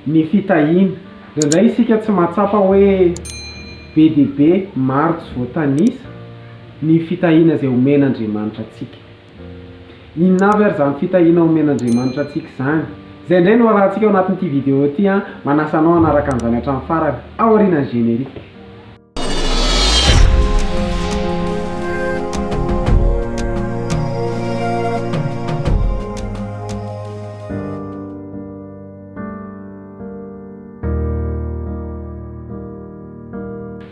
ny fitahina ndraindray isika tsy mahatsapa hoe be dia be maro tsy voatanisa ny fitahina izay omen'Andriamanitra antsika. Inona avy ary izany fitahina omen'Andriamanitra antsika izany? Izay indray no arahantsika ao anatin'ity vidéo ity manasa anao hanaraka an'izany hatramin'ny farany ao aorian'ny générique.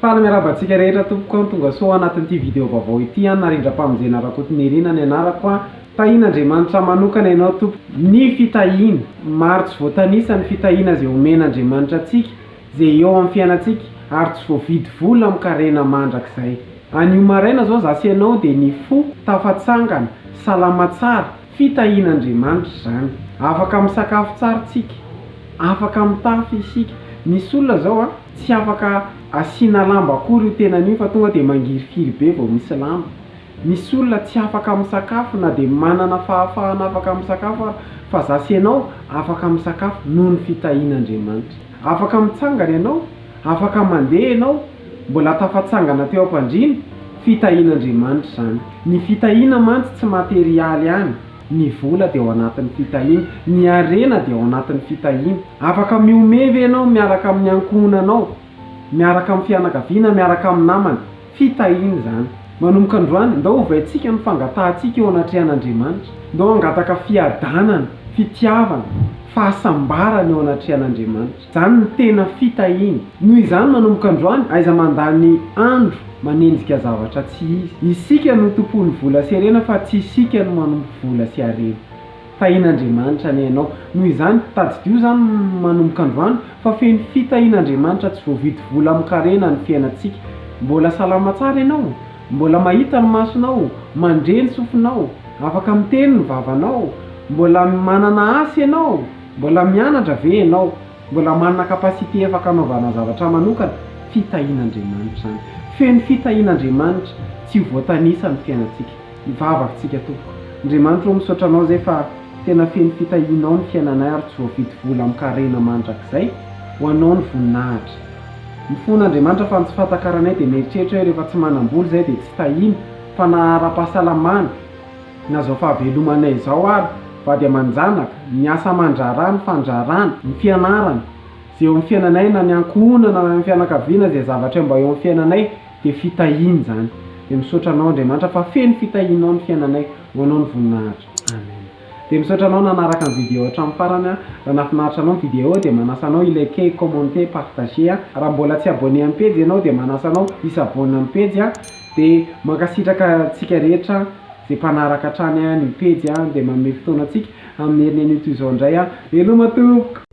Fala miarabantsika rehetra tompoko tonga soa anatin'ity vidéo vaovao ity narindra-pamonjena rakotonirina ny anarako tahin'Andriamanitra manokana ianao tompo. Ny fitahina maro tsy voatanisa ny fitahina izay omen'Andriamanitra antsika izay eo amin'ny fiainantsika ary tsy voavidy vola mikarena mandrakizay. Anio maraina zao zasy ianao dia ny fo tafatsangana salama tsara fitahin'Andriamanitra izany. Afaka misakafo tsara tsika, afaka mitafy isika. Misy olona zao tsy afaka asiana lamba akory io tenan'io fa tonga dia mangirifiry be vao misy lamba. Misy olona tsy afaka misakafo na dia manana fahafahana afaka misakafo fa zasy ianao afaka misakafo noho ny fitahin'Andriamanitra. Afaka mitsangana ianao, afaka mandeha ianao, mbola tafatsangana teo am-pandriana, fitahin'Andriamanitra izany. Ny fitahina mantsy tsy materialy ihany. Ny vola dia ao anatin'ny fitahina, ny harena dia ao anatin'ny fitahina. Afaka miomevy ianao miaraka amin'ny ankohonanao, miaraka amin'ny fianakaviana, miaraka amin'ny namana, fitahina izany. Manomboka androany ndao ovaintsika ny fangatahantsika eo anatrehan'Andriamanitra, ndao hangataka fiadanana, fitiavana, fahasambarana eo anatrehan'Andriamanitra. Izany ny tena fitahina. Noho izany manomboka androany aiza mandany andro manenjika zavatra tsy izy. Isika no tompon'ny vola sy harena fa tsy isika no manompo vola sy harena. Tahin'Andriamanitra ny ianao. Noho izany tadidio izany manomboka androany fa feno fitahin'Andriamanitra tsy voavidy vola mikarena ny fiainantsika. Mbola salama tsara ianao, mbola mahita ny masonao, mandre ny sofinao, afaka miteny ny vavanao, mbola manana asa ianao, mbola mianatra ve ianao, mbola manana kapasite afaka anaovana zavatra manokana, fitahin'Andriamanitra izany. Feno fitahin'Andriamanitra tsy voatanisa ny fiainantsika. Ivavakantsika tompoko. Andriamanitra misaotra anao zay fa tena feno fitahinao ny fiainanay ary tsy voavidy vola mikarena mandrakizay ho anao ny voninahitra. Mifon'Andriamanitra fa tsy fantakaranay dia mieritreritra hoe rehefa tsy manam-bola zay dia tsy tahina fa na ara-pahasalamana na zao fahavelomanay izao ary va dia manjanaka miasa mandrarana, fandrarana, ny fianarana zay eo amin'ny fiainanay na ny ankohonana na ny fianakaviana zay zavatra mba eo amin'ny fiainanay dia fitahina izany. Dia misaotra anao Andriamanitra fa feno fitahinao ny fiainanay ho anao ny voninahitra. Amen. Dia misaotra anao nanaraka ny vidéo hatramin'ny farany. Raha nahafinaritra anao ny vidéo dia manasa anao ilike, commenter, partager. Raha mbola tsy abonné amin'ny page ianao dia manasa anao isabonina amin'ny page dia mankasitraka antsika rehetra zay mpanaraka hatrany ny page dia manome fotoana antsika amin'ny herin'ny toy izao indray. Veloma tompoko.